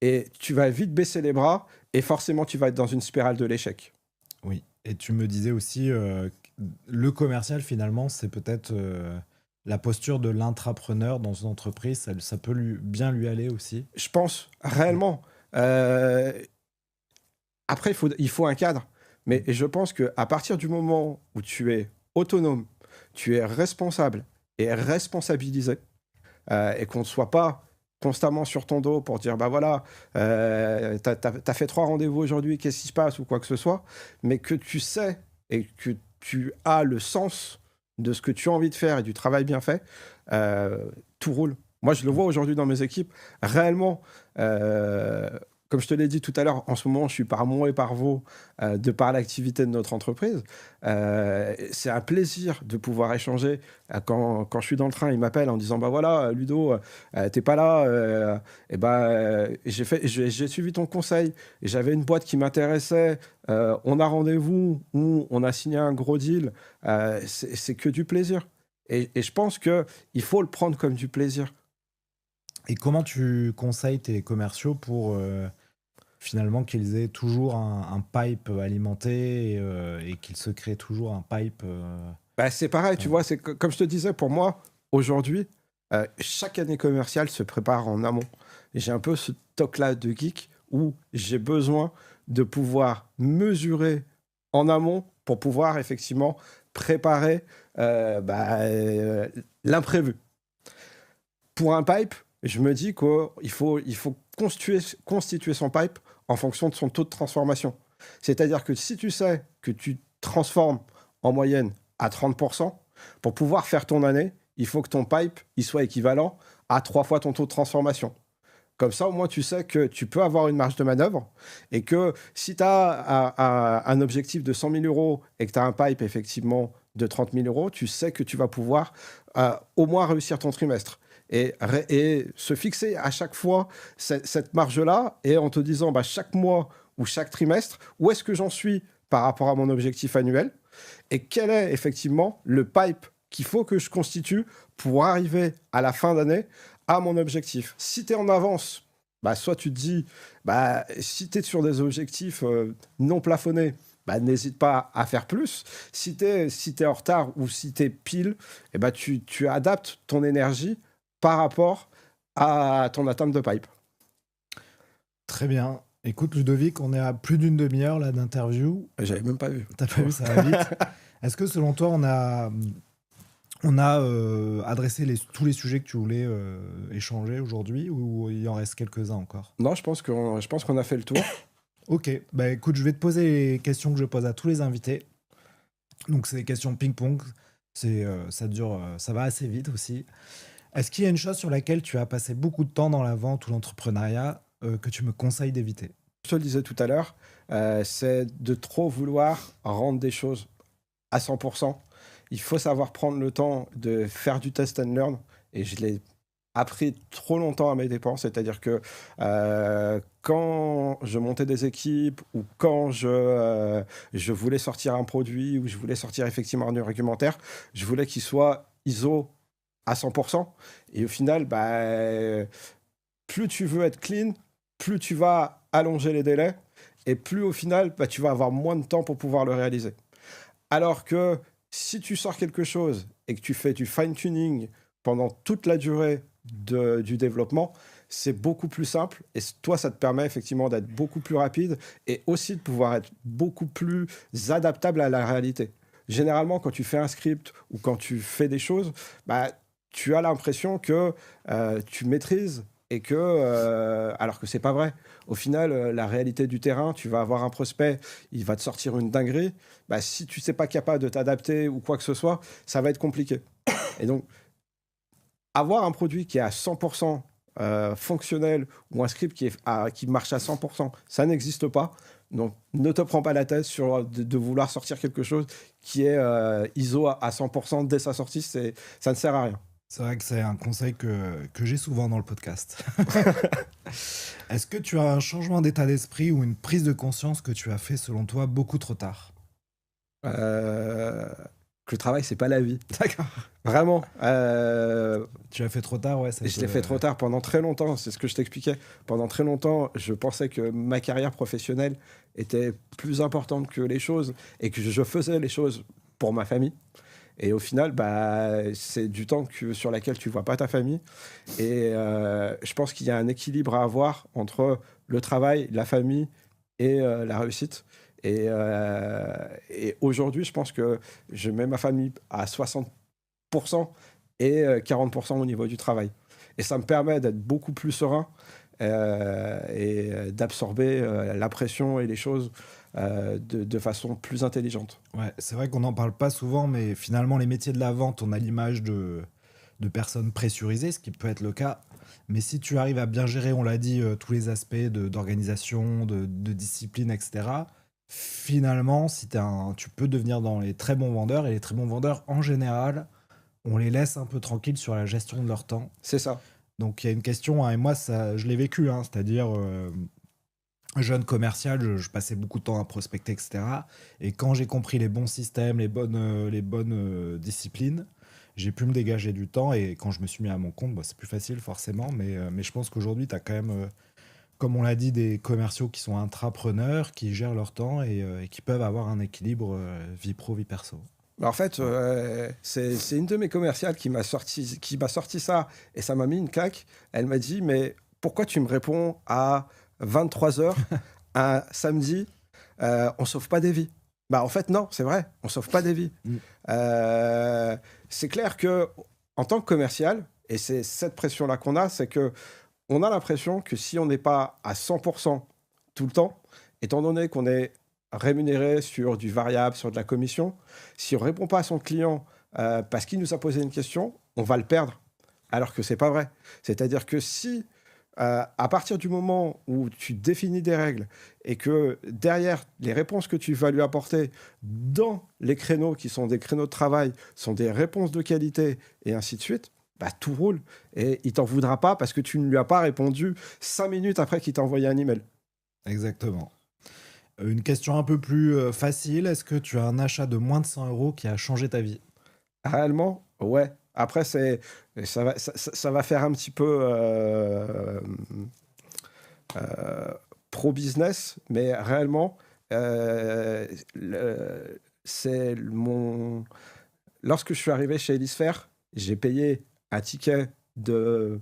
et tu vas vite baisser les bras et forcément, tu vas être dans une spirale de l'échec. Oui, et tu me disais aussi, le commercial, finalement, c'est peut-être la posture de l'intrapreneur dans une entreprise, ça peut bien lui aller aussi. Je pense réellement. Après, il faut un cadre. Mais je pense qu'à partir du moment où tu es autonome, tu es responsable et responsabilisé, et qu'on ne soit pas constamment sur ton dos pour dire, bah voilà, t'as fait 3 rendez-vous aujourd'hui, qu'est-ce qui se passe ou quoi que ce soit, mais que tu sais et que tu as le sens de ce que tu as envie de faire et du travail bien fait, tout roule. Moi, je le vois aujourd'hui dans mes équipes. Réellement, comme je te l'ai dit tout à l'heure, en ce moment, je suis par Mont et par Vaux de par l'activité de notre entreprise. C'est un plaisir de pouvoir échanger. Quand je suis dans le train, ils m'appellent en disant, bah voilà, Ludo, t'es pas là. J'ai suivi ton conseil. J'avais une boîte qui m'intéressait. On a rendez-vous ou on a signé un gros deal. C'est que du plaisir. Et je pense qu'il faut le prendre comme du plaisir. Et comment tu conseilles tes commerciaux pour finalement qu'ils aient toujours un pipe alimenté et qu'ils se créent toujours un pipe Bah, c'est pareil, tu vois, comme je te disais, pour moi, aujourd'hui, chaque année commerciale se prépare en amont. J'ai un peu ce toc-là de geek où j'ai besoin de pouvoir mesurer en amont pour pouvoir effectivement préparer l'imprévu. Pour un pipe, je me dis qu'il faut constituer son pipe en fonction de son taux de transformation. C'est-à-dire que si tu sais que tu transformes en moyenne à 30%, pour pouvoir faire ton année, il faut que ton pipe il soit équivalent à 3 fois ton taux de transformation. Comme ça, au moins, tu sais que tu peux avoir une marge de manœuvre et que si tu as un objectif de 100 000 euros et que tu as un pipe, effectivement, de 30 000 euros, tu sais que tu vas pouvoir au moins réussir ton trimestre. Et se fixer à chaque fois cette marge-là et en te disant chaque mois ou chaque trimestre, où est-ce que j'en suis par rapport à mon objectif annuel et quel est effectivement le pipe qu'il faut que je constitue pour arriver à la fin d'année à mon objectif. Si tu es en avance, soit tu te dis, si tu es sur des objectifs non plafonnés, n'hésite pas à faire plus. Si tu es en retard ou si tu es pile, tu adaptes ton énergie par rapport à ton atteinte de pipe. Très bien. Écoute, Ludovic, on est à plus d'une demi-heure là d'interview. J'avais même pas vu. T'as pas vu, ça va vite. Est-ce que selon toi, on a adressé tous les sujets que tu voulais échanger aujourd'hui ou il en reste quelques-uns encore? Non, je pense qu'on a fait le tour. Ok, écoute, je vais te poser les questions que je pose à tous les invités. Donc, c'est des questions ping-pong. Ça va assez vite aussi. Est-ce qu'il y a une chose sur laquelle tu as passé beaucoup de temps dans la vente ou l'entrepreneuriat que tu me conseilles d'éviter? Je te le disais tout à l'heure, c'est de trop vouloir rendre des choses à 100%. Il faut savoir prendre le temps de faire du test and learn. Et je l'ai appris trop longtemps à mes dépens. C'est-à-dire que quand je montais des équipes ou quand je voulais sortir un produit ou je voulais sortir effectivement un argumentaire, je voulais qu'il soit ISO à 100%. Et au final, plus tu veux être clean, plus tu vas allonger les délais et plus au final, tu vas avoir moins de temps pour pouvoir le réaliser. Alors que si tu sors quelque chose et que tu fais du fine-tuning pendant toute la durée du développement, c'est beaucoup plus simple et toi, ça te permet effectivement d'être beaucoup plus rapide et aussi de pouvoir être beaucoup plus adaptable à la réalité. Généralement, quand tu fais un script ou quand tu fais des choses, tu as l'impression que tu maîtrises et que, alors que c'est pas vrai. Au final, la réalité du terrain, tu vas avoir un prospect, il va te sortir une dinguerie. Si tu n'es pas capable de t'adapter ou quoi que ce soit, ça va être compliqué. Et donc, avoir un produit qui est à 100% fonctionnel ou un script qui marche à 100%, ça n'existe pas. Donc, ne te prends pas la tête sur de vouloir sortir quelque chose qui est ISO à 100% dès sa sortie. Ça ne sert à rien. C'est vrai que c'est un conseil que j'ai souvent dans le podcast. Est-ce que tu as un changement d'état d'esprit ou une prise de conscience que tu as fait, selon toi, beaucoup trop tard ? Que le travail, c'est pas la vie. D'accord. Vraiment. Tu l'as fait trop tard, ouais. Je l'ai fait trop tard pendant très longtemps, c'est ce que je t'expliquais. Pendant très longtemps, je pensais que ma carrière professionnelle était plus importante que les choses et que je faisais les choses pour ma famille. Et au final, c'est du temps sur lequel tu ne vois pas ta famille. Et je pense qu'il y a un équilibre à avoir entre le travail, la famille et la réussite. Et aujourd'hui, je pense que je mets ma famille à 60% et 40% au niveau du travail. Et ça me permet d'être beaucoup plus serein et d'absorber la pression et les choses de façon plus intelligente. Ouais, c'est vrai qu'on n'en parle pas souvent, mais finalement, les métiers de la vente, on a l'image de personnes pressurisées, ce qui peut être le cas. Mais si tu arrives à bien gérer, on l'a dit, tous les aspects d'organisation, de discipline, etc., finalement, tu peux devenir dans les très bons vendeurs. Et les très bons vendeurs, en général, on les laisse un peu tranquilles sur la gestion de leur temps. C'est ça. Donc, il y a une question, et moi, je l'ai vécu, c'est-à-dire... jeune commercial, je passais beaucoup de temps à prospecter, etc. Et quand j'ai compris les bons systèmes, les bonnes disciplines, j'ai pu me dégager du temps. Et quand je me suis mis à mon compte, c'est plus facile forcément. Mais je pense qu'aujourd'hui, tu as quand même, comme on l'a dit, des commerciaux qui sont intrapreneurs, qui gèrent leur temps et qui peuvent avoir un équilibre vie pro, vie perso. En fait, c'est une de mes commerciales qui m'a sorti ça et ça m'a mis une claque. Elle m'a dit, mais pourquoi tu me réponds à 23h un samedi, on sauve pas des vies. En fait, non, c'est vrai, on sauve pas des vies. C'est clair que en tant que commercial, et c'est cette pression-là qu'on a, c'est que on a l'impression que si on n'est pas à 100% tout le temps, étant donné qu'on est rémunéré sur du variable, sur de la commission, si on répond pas à son client parce qu'il nous a posé une question, on va le perdre. Alors que c'est pas vrai. C'est-à-dire que si à partir du moment où tu définis des règles et que derrière, les réponses que tu vas lui apporter dans les créneaux qui sont des créneaux de travail sont des réponses de qualité et ainsi de suite, tout roule. Et il t'en voudra pas parce que tu ne lui as pas répondu 5 minutes après qu'il t'a envoyé un email. Exactement. Une question un peu plus facile. Est-ce que tu as un achat de moins de 100 € qui a changé ta vie ? Réellement, ouais. Après, ça va faire un petit peu pro-business, mais réellement, lorsque je suis arrivé chez Hélisphere, j'ai payé un ticket de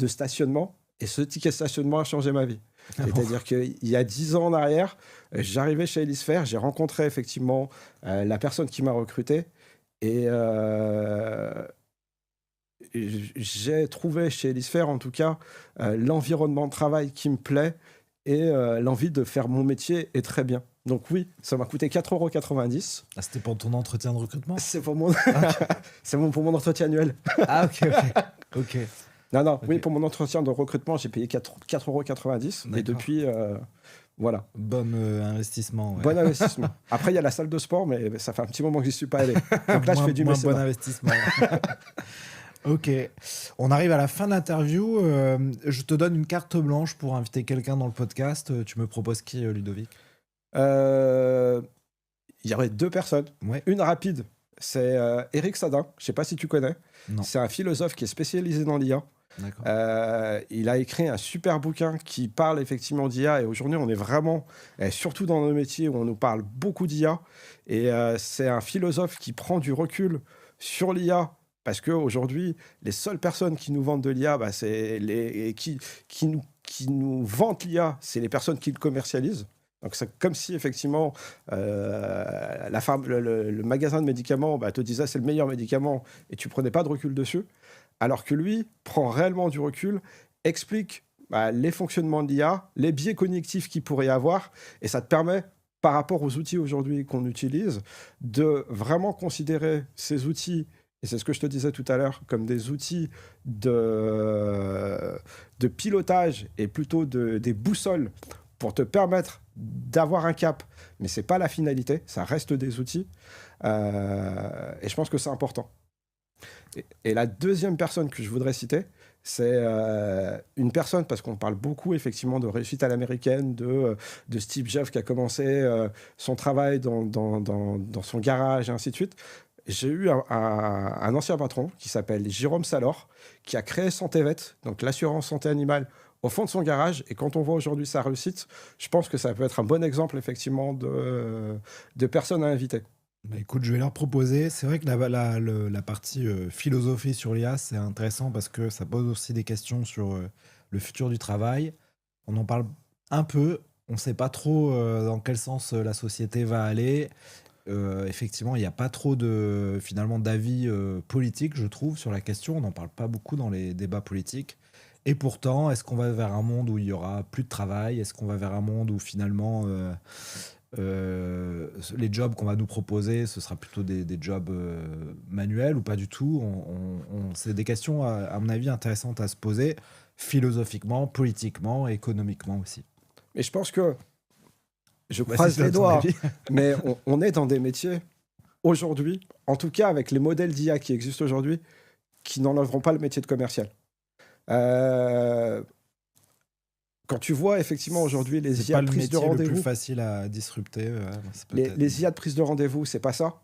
stationnement, et ce ticket de stationnement a changé ma vie. C'est-à-dire qu'il y a 10 ans en arrière, j'arrivais chez Hélisphere, j'ai rencontré effectivement la personne qui m'a recruté, et j'ai trouvé chez Hélisphere, en tout cas, l'environnement de travail qui me plaît et l'envie de faire mon métier est très bien. Donc oui, ça m'a coûté 4,90 €. Ah, c'était pour ton entretien de recrutement ? C'est pour mon... pour mon entretien annuel. Ah, ok. Non, okay. Oui, pour mon entretien de recrutement, j'ai payé 4,90 €. Et depuis... voilà. Bon investissement. Ouais. Bon investissement. Après, il y a la salle de sport, mais ça fait un petit moment que j'y suis pas allé. Donc là, je fais du mécénat. Bon investissement. Ok, on arrive à la fin de l'interview. Je te donne une carte blanche pour inviter quelqu'un dans le podcast. Tu me proposes qui, Ludovic? Euh, Il y aurait deux personnes. Ouais, Une rapide, c'est Eric Sadin. Je ne sais pas si tu connais. non, C'est un philosophe qui est spécialisé dans l'IA. d'accord. Il a écrit un super bouquin qui parle effectivement d'IA. Et aujourd'hui, on est vraiment, surtout dans nos métiers où on nous parle beaucoup d'IA. Et c'est un philosophe qui prend du recul sur l'IA. Parce qu'aujourd'hui, les seules personnes qui nous vendent de l'IA, bah, qui nous vantent l'IA, c'est les personnes qui le commercialisent. Donc c'est comme si effectivement le magasin de médicaments bah, te disait c'est le meilleur médicament et tu prenais pas de recul dessus, alors que lui prend réellement du recul, explique bah, les fonctionnements de l'IA, les biais cognitifs qu'il pourrait y avoir, et ça te permet par rapport aux outils aujourd'hui qu'on utilise, de vraiment considérer ces outils, et c'est ce que je te disais tout à l'heure, comme des outils de pilotage et plutôt des boussoles pour te permettre d'avoir un cap, mais c'est pas la finalité, ça reste des outils, et je pense que c'est important. Et la deuxième personne que je voudrais citer, c'est une personne, parce qu'on parle beaucoup effectivement de réussite à l'américaine, de Steve Jobs qui a commencé son travail dans son garage et ainsi de suite. J'ai eu un ancien patron qui s'appelle Jérôme Salor, qui a créé Santévet, donc l'assurance santé animale, au fond de son garage. Et quand on voit aujourd'hui sa réussite, je pense que ça peut être un bon exemple effectivement de personnes à inviter. Bah, écoute, je vais leur proposer. C'est vrai que la partie philosophie sur l'IA, c'est intéressant parce que ça pose aussi des questions sur le futur du travail. On en parle un peu. On ne sait pas trop dans quel sens la société va aller. Effectivement, il n'y a pas trop finalement d'avis politiques, je trouve, sur la question. On n'en parle pas beaucoup dans les débats politiques. Et pourtant, est-ce qu'on va vers un monde où il y aura plus de travail? Est-ce qu'on va vers un monde où finalement les jobs qu'on va nous proposer, ce sera plutôt des jobs manuels ou pas du tout? C'est des questions, à mon avis, intéressantes à se poser, philosophiquement, politiquement, économiquement aussi. Mais je pense que, je Bah, croise c'est les ton doigts, avis. mais on est dans des métiers aujourd'hui, en tout cas avec les modèles d'IA qui existent aujourd'hui, qui n'enlèveront pas le métier de commercial. Euh, Quand tu vois effectivement aujourd'hui C'est les pas IA de le prise de métier le plus rendez-vous, facile à disrupter. C'est peut-être. les IA de prise de rendez-vous, c'est pas ça.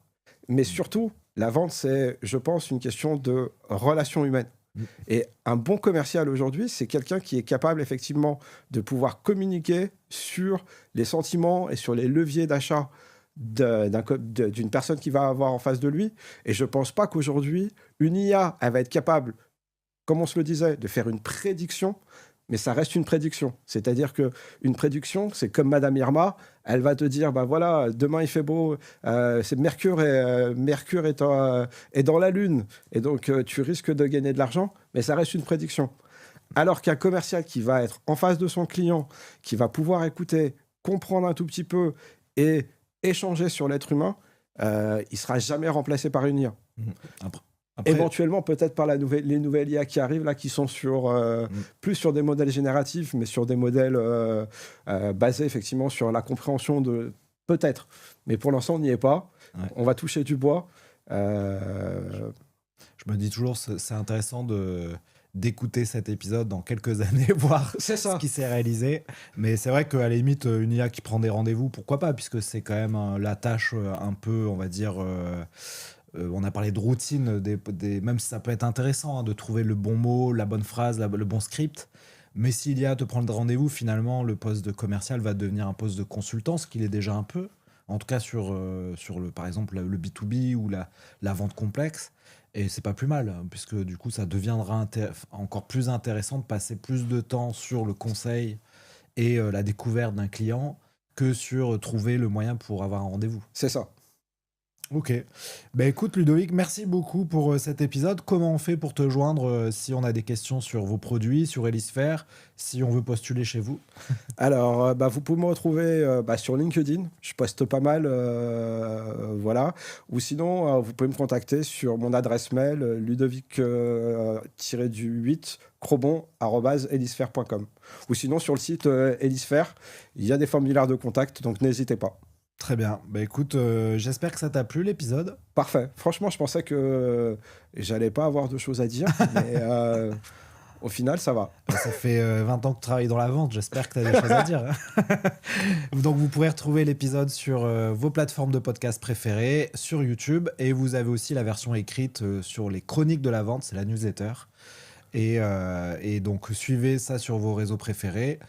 Mais surtout, la vente, c'est, je pense, une question de relation humaine. Mm. Et un bon commercial aujourd'hui, c'est quelqu'un qui est capable effectivement de pouvoir communiquer sur les sentiments et sur les leviers d'achat d'une personne qui va avoir en face de lui. Et je pense pas qu'aujourd'hui, une IA, elle va être capable, comme on se le disait, de faire une prédiction, mais ça reste une prédiction. C'est-à-dire qu'une prédiction, c'est comme Madame Irma, elle va te dire, bah voilà, demain il fait beau, c'est Mercure, Mercure est dans la Lune, et donc tu risques de gagner de l'argent, mais ça reste une prédiction. Alors qu'un commercial qui va être en face de son client, qui va pouvoir écouter, comprendre un tout petit peu et échanger sur l'être humain, il sera jamais remplacé par une IA. Mm. Après, Éventuellement, peut-être par les nouvelles IA qui arrivent, là, qui sont plus sur des modèles génératifs, mais sur des modèles basés effectivement sur la compréhension de... Peut-être. Mais pour l'instant, on n'y est pas. Ouais. On va toucher du bois. je me dis toujours, c'est intéressant d'écouter cet épisode dans quelques années, voir C'est ce ça. qui s'est réalisé. Mais c'est vrai qu'à la limite, une IA qui prend des rendez-vous, pourquoi pas, puisque c'est quand même la tâche un peu, on va dire... on a parlé de routine, même si ça peut être intéressant de trouver le bon mot, la bonne phrase, le bon script. Mais s'il y a te prendre des rendez-vous, finalement, le poste de commercial va devenir un poste de consultant, ce qu'il est déjà un peu. En tout cas, sur par exemple, le B2B ou la vente complexe. Et c'est pas plus mal, puisque du coup, ça deviendra encore plus intéressant de passer plus de temps sur le conseil et la découverte d'un client que sur trouver le moyen pour avoir un rendez-vous. C'est ça. Ok. Bah écoute Ludovic, merci beaucoup pour cet épisode. Comment on fait pour te joindre si on a des questions sur vos produits, sur Elisphere, si on veut postuler chez vous? Alors, vous pouvez me retrouver sur LinkedIn. Je poste pas mal, voilà. Ou sinon, vous pouvez me contacter sur mon adresse mail ludovic-8 crobon@elisphere.com. Ou sinon, sur le site Elisphere, il y a des formulaires de contact, donc n'hésitez pas. Très bien. Bah écoute, j'espère que ça t'a plu l'épisode. Parfait. Franchement, je pensais que j'allais pas avoir de choses à dire, mais au final, ça va. Bah, ça fait 20 ans que tu travailles dans la vente, j'espère que tu as des choses à dire. Donc vous pourrez retrouver l'épisode sur vos plateformes de podcast préférées, sur YouTube, et vous avez aussi la version écrite sur les chroniques de la vente, c'est la newsletter. Et donc suivez ça sur vos réseaux préférés.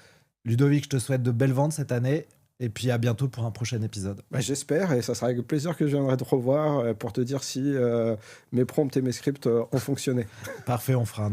Ludovic, je te souhaite de belles ventes cette année, et puis à bientôt pour un prochain épisode. Bah, j'espère, et ça sera avec plaisir que je viendrai te revoir pour te dire si mes prompts et mes scripts ont fonctionné. Parfait, on fera un